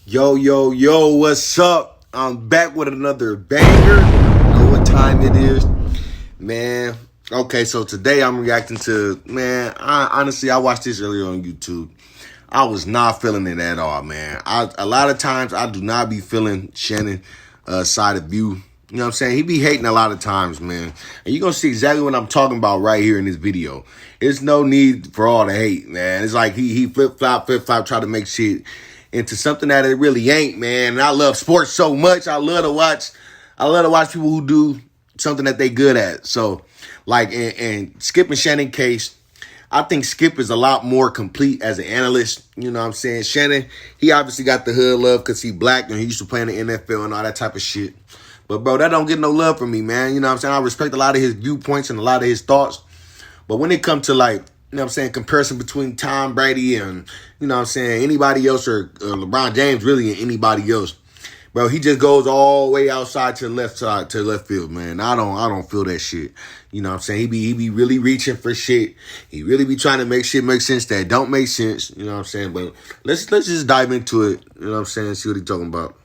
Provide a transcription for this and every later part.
Yo, yo, yo, what's up? I'm back with another banger. You know what time it is? Man, okay, so today I'm reacting to, honestly, I watched this earlier on YouTube. I was not feeling it at all, man. A lot of times I do not be feeling Shannon side of view. You know what I'm saying? He be hating a lot of times, man. And you're going to see exactly what I'm talking about right here in this video. There's no need for all the hate, man. It's like he flip-flop, try to make shit into something that it really ain't, man. And I love sports so much. I love to watch people who do something that they good at. So, like, and Skip and Shannon case, I think Skip is a lot more complete as an analyst. You know what I'm saying? Shannon, he obviously got the hood love because he black and he used to play in the NFL and all that type of shit. But, bro, that don't get no love from me, man. You know what I'm saying? I respect a lot of his viewpoints and a lot of his thoughts. But when it comes to, like, you know what I'm saying, comparison between Tom Brady and, you know what I'm saying, anybody else or LeBron James, really, and anybody else, bro, he just goes all the way outside to the left side, to the left field, man. I don't feel that shit. You know what I'm saying? He be really reaching for shit. He really be trying to make shit make sense that don't make sense. You know what I'm saying? But let's just dive into it. You know what I'm saying? See what he's talking about.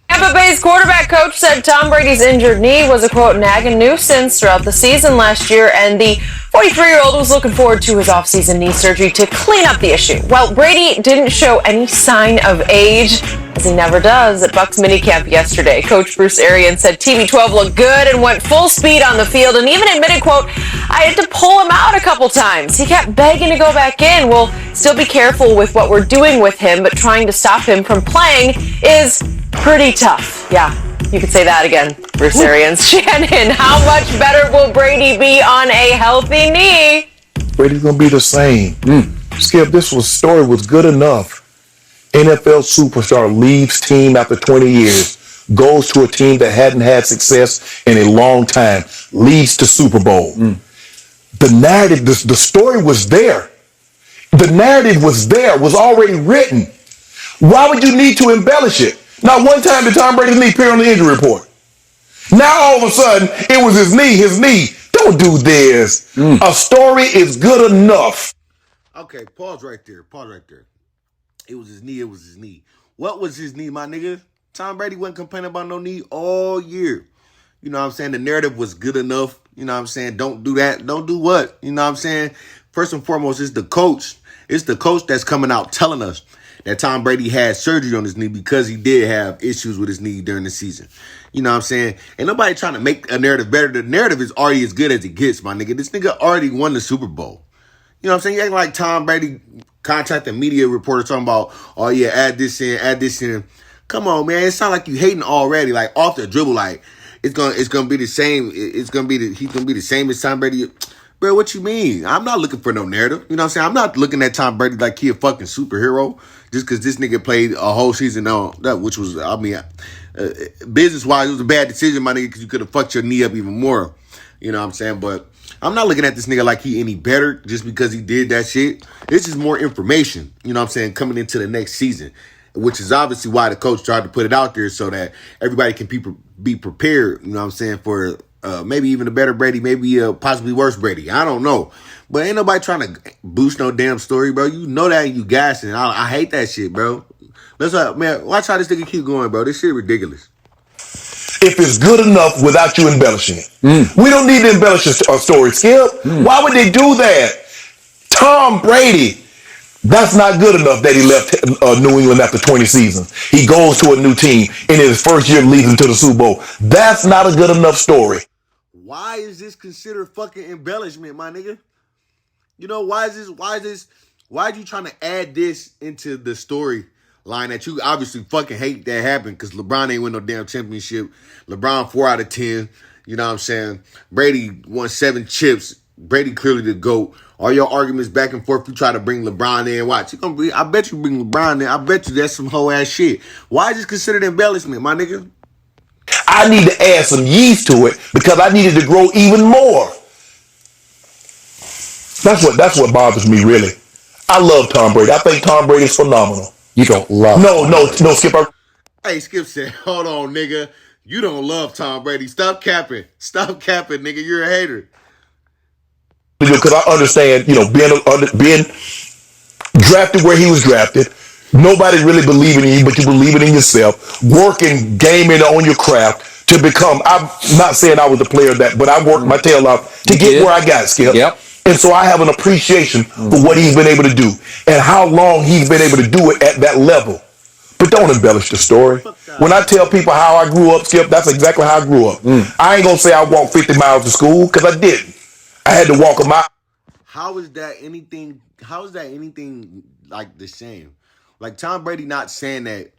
Tampa Bay's quarterback coach said Tom Brady's injured knee was a, quote, nagging nuisance throughout the season last year, and the 43-year-old was looking forward to his offseason knee surgery to clean up the issue. Well, Brady didn't show any sign of age, as he never does, at Bucs minicamp yesterday. Coach Bruce Arians said TB12 looked good and went full speed on the field, and even admitted, quote, I had to pull him out a couple times. He kept begging to go back in. We'll still be careful with what we're doing with him, but trying to stop him from playing is pretty tough. Yeah, you could say that again, Bruce Arians. Shannon, how much better will Brady be on a healthy knee? Brady's gonna be the same. Skip, story was good enough. NFL superstar leaves team after 20 years, goes to a team that hadn't had success in a long time, leads to Super Bowl. The narrative, the story was there. The narrative was there, was already written. Why would you need to embellish it? Not one time did Tom Brady's knee appear on the injury report. Now all of a sudden, it was his knee. Don't do this. A story is good enough. Okay, pause right there. It was his knee. What was his knee, my nigga? Tom Brady wasn't complaining about no knee all year. You know what I'm saying? The narrative was good enough. You know what I'm saying? Don't do that. Don't do what? You know what I'm saying? First and foremost, it's the coach. It's the coach that's coming out telling us that Tom Brady had surgery on his knee because he did have issues with his knee during the season. You know what I'm saying? Ain't nobody trying to make a narrative better. The narrative is already as good as it gets, my nigga. This nigga already won the Super Bowl. You know what I'm saying? You act like Tom Brady contacting media reporters talking about, oh yeah, add this in. Come on, man. It sounds like you hating already, like off the dribble, like it's gonna be the same. He's gonna be the same as Tom Brady. Bro, what you mean? I'm not looking for no narrative. You know what I'm saying? I'm not looking at Tom Brady like he a fucking superhero just because this nigga played a whole season on that, which was, business-wise, it was a bad decision, my nigga, because you could have fucked your knee up even more. You know what I'm saying? But I'm not looking at this nigga like he any better just because he did that shit. It's just more information, you know what I'm saying, coming into the next season, which is obviously why the coach tried to put it out there so that everybody can be prepared, you know what I'm saying, for maybe even a better Brady, maybe a possibly worse Brady. I don't know. But ain't nobody trying to boost no damn story, bro. You know that and you gassing. I hate that shit, bro. Man, watch how this nigga keep going, bro. This shit ridiculous. If it's good enough without you embellishing it. We don't need to embellish a story, Skip. Why would they do that? Tom Brady, that's not good enough that he left New England after 20 seasons. He goes to a new team and in his first year leads him to the Super Bowl. That's not a good enough story. Why is this considered fucking embellishment, my nigga? You know, why are you trying to add this into the story line that you obviously fucking hate that happened because LeBron ain't win no damn championship. LeBron 4 out of 10. You know what I'm saying? Brady won 7 chips. Brady clearly the GOAT. All your arguments back and forth, you try to bring LeBron in. Watch. I bet you bring LeBron in. I bet you that's some whole ass shit. Why is this considered embellishment, my nigga? I need to add some yeast to it because I needed to grow even more. That's what bothers me, really. I love Tom Brady. I think Tom Brady is phenomenal. You don't love No, Skip. Hey, Skip said, hold on, nigga. You don't love Tom Brady. Stop capping, nigga. You're a hater. Because I understand, being drafted where he was drafted. Nobody really believing in you, but you believe it in yourself. Working, gaming on your craft to become. I'm not saying I was the player that, but I worked my tail off to get where I got, Skip. Yep. And so I have an appreciation for what he's been able to do and how long he's been able to do it at that level. But don't embellish the story. When I tell people how I grew up, Skip, that's exactly how I grew up. I ain't gonna say I walked 50 miles to school because I didn't. I had to walk a mile. How is that anything? How is that anything like the same? Like Tom Brady not saying that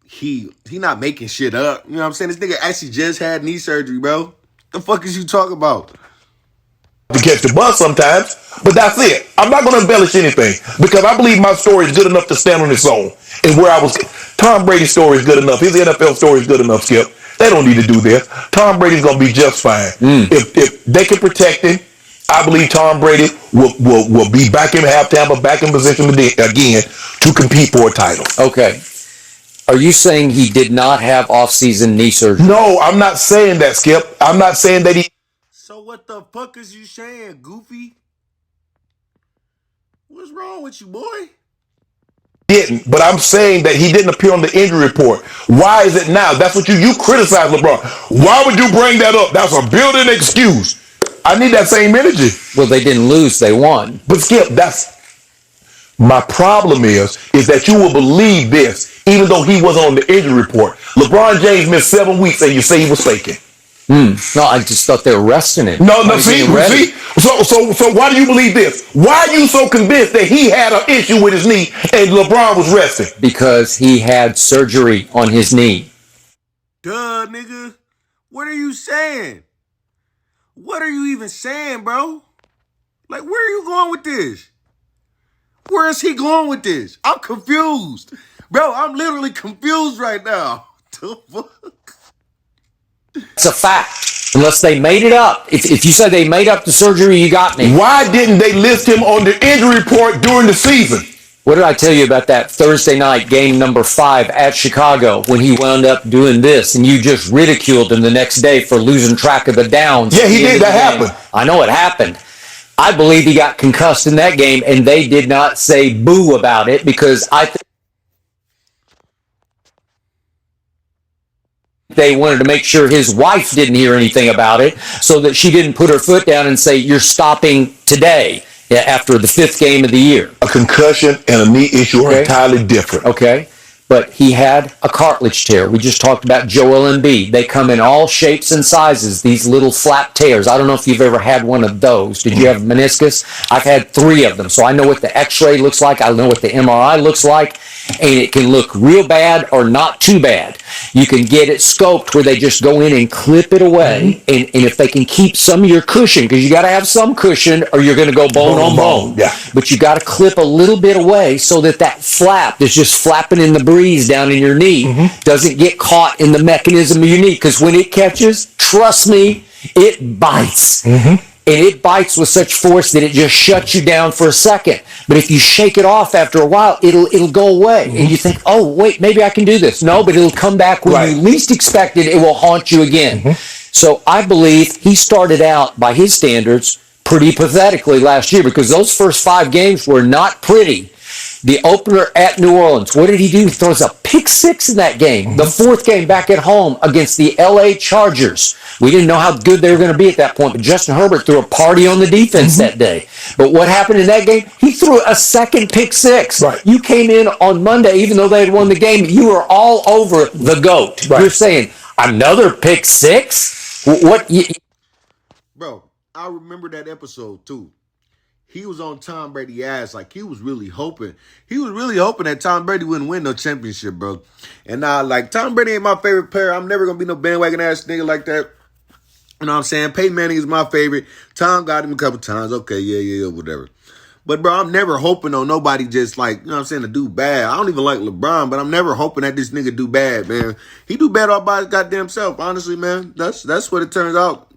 he not making shit up. You know what I'm saying? This nigga actually just had knee surgery, bro. The fuck is you talking about? To catch the bus sometimes, but that's it. I'm not going to embellish anything because I believe my story is good enough to stand on its own. And where I was, Tom Brady's story is good enough. His NFL story is good enough, Skip. They don't need to do this. Tom Brady's going to be just fine. If they can protect him, I believe Tom Brady will be back in halftime or back in position again to compete for a title. Okay. Are you saying he did not have off-season knee surgery? No, I'm not saying that, Skip. I'm not saying that he... So what the fuck is you saying, Goofy? What's wrong with you, boy? Didn't, but I'm saying that he didn't appear on the injury report. Why is it now? That's what you criticize LeBron. Why would you bring that up? That's a building excuse. I need that same energy. Well, they didn't lose, they won. But Skip, that's my problem is that you will believe this, even though he was on the injury report. LeBron James missed 7 weeks and you say he was faking. No, I just thought they were resting him. No, see. So why do you believe this? Why are you so convinced that he had an issue with his knee and LeBron was resting? Because he had surgery on his knee. Duh, nigga. What are you saying? What are you even saying, bro? Like, where are you going with this? Where is he going with this? I'm confused. Bro, I'm literally confused right now. The fuck? It's a fact. Unless they made it up. If you say they made up the surgery, you got me. Why didn't they list him on the injury report during the season? What did I tell you about that Thursday night game number 5 at Chicago when he wound up doing this and you just ridiculed him the next day for losing track of the downs? Yeah, he did. That happened. I know it happened. I believe he got concussed in that game and they did not say boo about it because I think they wanted to make sure his wife didn't hear anything about it so that she didn't put her foot down and say, you're stopping today after the 5th game of the year. A concussion and a knee issue are entirely different. Okay. But he had a cartilage tear. We just talked about Joel Embiid. They come in all shapes and sizes, these little flap tears. I don't know if you've ever had one of those. Did you have meniscus? I've had 3 of them. So I know what the x-ray looks like. I know what the MRI looks like. And it can look real bad or not too bad. You can get it scoped where they just go in and clip it away. And if they can keep some of your cushion, because you got to have some cushion or you're going to go bone on bone. Yeah. But you got to clip a little bit away so that flap that's just flapping in the breeze down in your knee doesn't get caught in the mechanism of your knee. Because when it catches, trust me, it bites. And it bites with such force that it just shuts you down for a second. But if you shake it off after a while, it'll go away. And you think, oh, wait, maybe I can do this. No, but it'll come back when you least expect it. It will haunt you again. So I believe he started out, by his standards, pretty pathetically last year because those first 5 games were not pretty. The opener at New Orleans, what did he do? He throws a pick 6 in that game. The 4th game back at home against the LA Chargers. We didn't know how good they were going to be at that point, but Justin Herbert threw a party on the defense that day. But what happened in that game? He threw a second pick 6. You came in on Monday, even though they had won the game, you were all over the GOAT. You're saying, another pick 6? What? Bro, I remember that episode too. He was on Tom Brady's ass like he was really hoping. He was really hoping that Tom Brady wouldn't win no championship, bro. And now, like, Tom Brady ain't my favorite player. I'm never going to be no bandwagon ass nigga like that. You know what I'm saying? Peyton Manning is my favorite. Tom got him a couple times. Okay, yeah, whatever. But, bro, I'm never hoping on nobody just, like, you know what I'm saying, to do bad. I don't even like LeBron, but I'm never hoping that this nigga do bad, man. He do bad all by his goddamn self, honestly, man. That's what it turns out.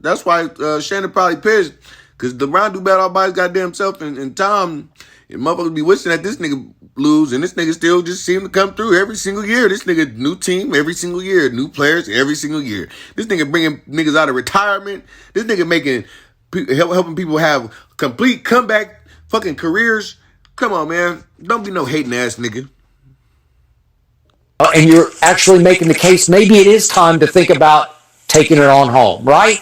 That's why Shannon probably pissed. Because LeBron do bad all by his goddamn self, and Tom, and motherfuckers be wishing that this nigga lose, and this nigga still just seem to come through every single year. This nigga, new team every single year, new players every single year. This nigga bringing niggas out of retirement. This nigga helping people have complete comeback fucking careers Come on, man. Don't be no hating ass nigga. And you're actually making the case, maybe it is time to think about taking it on home, right?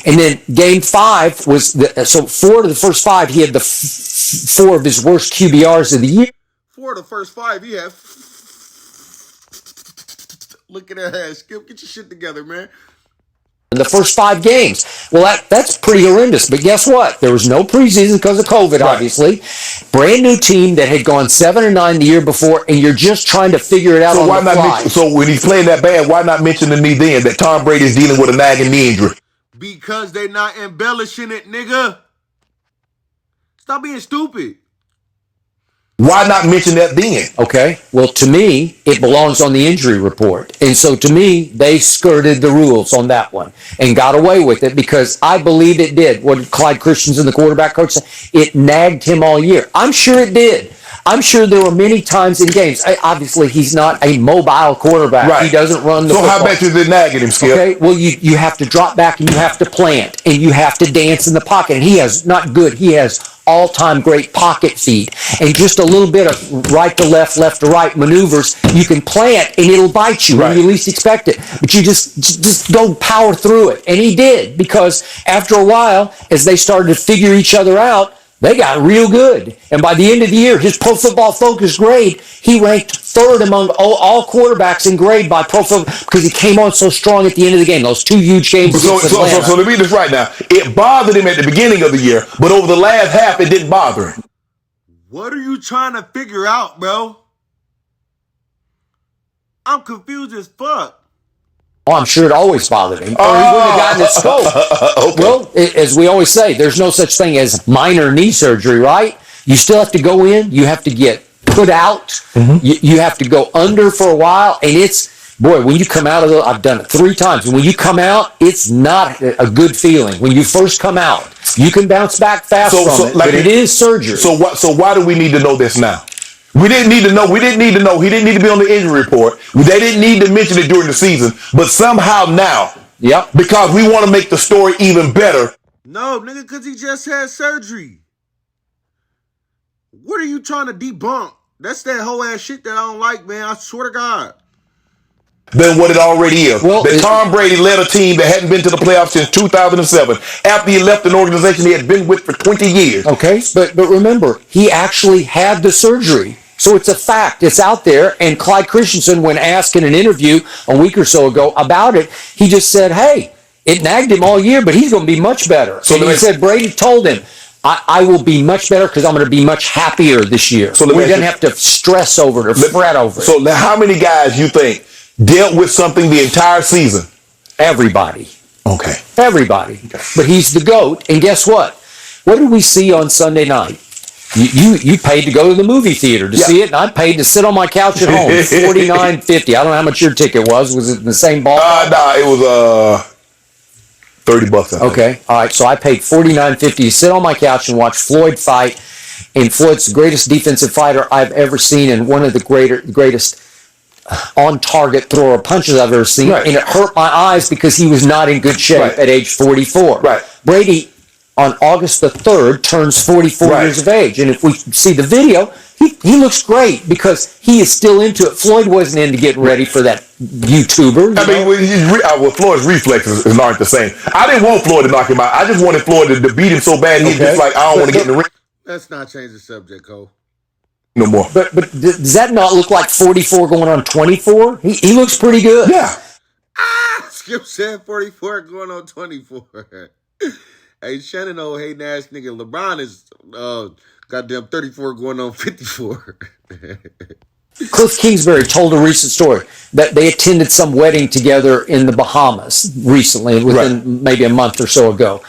And then game 5 was, so 4 of the first 5, he had the 4 of his worst QBRs of the year. 4 of the first 5, he had. Look at that ass, Skip. Get your shit together, man. In the first 5 games. Well, that's pretty horrendous. But guess what? There was no preseason because of COVID, obviously. Brand new team that had gone 7-9 the year before, and you're just trying to figure it out on the fly. So when he's playing that bad, why not mention to me then that Tom Brady is dealing with a nagging knee injury? Because they not embellishing it, nigga. Stop being stupid. Why not mention that then? Okay. Well, to me, it belongs on the injury report. And so to me, they skirted the rules on that one and got away with it because I believe it did. What did Clyde Christensen, the quarterback coach, say? It nagged him all year. I'm sure it did. I'm sure there were many times in games. Obviously, he's not a mobile quarterback. Right. He doesn't run the football. So how about you did nagging him, Skip? Okay, well, you have to drop back and you have to plant and you have to dance in the pocket. And he has, not good, he has all-time great pocket feet. And just a little bit of right to left to right maneuvers, you can plant and it'll bite you when you least expect it. But you just don't power through it. And he did, because after a while, as they started to figure each other out, they got real good. And by the end of the year, his Pro Football Focus grade, he ranked 3rd among all quarterbacks in grade by Pro Football because he came on so strong at the end of the game. Those 2 huge games against Atlanta. So let me read this right now. It bothered him at the beginning of the year, but over the last half, it didn't bother him. What are you trying to figure out, bro? I'm confused as fuck. Oh, I'm sure it always bothered him. Or he wouldn't have gotten his scope. Okay. Well, as we always say, there's no such thing as minor knee surgery, right? You still have to go in. You have to get put out. Mm-hmm. You have to go under for a while. And it's, boy, when you come out of I've done it 3 times. And when you come out, it's not a good feeling. When you first come out, you can bounce back fast from it, but it is surgery. So why do we need to know this now? We didn't need to know. He didn't need to be on the injury report. They didn't need to mention it during the season. But somehow now, because we want to make the story even better. No, nigga, because he just had surgery. What are you trying to debunk? That's that whole ass shit that I don't like, man. I swear to God. Than what it already is. Well, that Tom Brady led a team that hadn't been to the playoffs since 2007. After he left an organization he had been with for 20 years. Okay, but remember, he actually had the surgery. So it's a fact. It's out there. And Clyde Christensen, when asked in an interview a week or so ago about it, he just said, hey, it nagged him all year, but he's going to be much better. So he said Brady told him, I will be much better because I'm going to be much happier this year. So we didn't have to stress over it or fret over it. So now how many guys you think dealt with something the entire season? Everybody. Okay. Everybody. Okay. But he's the GOAT. And guess what? What did we see on Sunday night? You paid to go to the movie theater to see it, and I paid to sit on my couch at home. $49.50. I don't know how much your ticket was. Was it in the same ballpark? No, it was $30. Okay, all right. So I paid $49.50 to sit on my couch and watch Floyd fight. And Floyd's the greatest defensive fighter I've ever seen, and one of the greatest on-target thrower of punches I've ever seen. Right. And it hurt my eyes because he was not in good shape at age 44. Right. Brady, on August the 3rd, turns 44 years of age. And if we see the video, he looks great because he is still into it. Floyd wasn't into getting ready for that YouTuber. I mean, Floyd's reflexes aren't the same. I didn't want Floyd to knock him out. I just wanted Floyd to beat him so bad he's just like, I don't want to get in the ring. Let's not change the subject, Cole. No more. But does that not look like 44 going on 24? He looks pretty good. Yeah. Skip said 44 going on 24. Hey, Shannon, old hating ass nigga. LeBron is goddamn 34 going on 54. Cliff Kingsbury told a recent story that they attended some wedding together in the Bahamas recently, within maybe a month or so ago.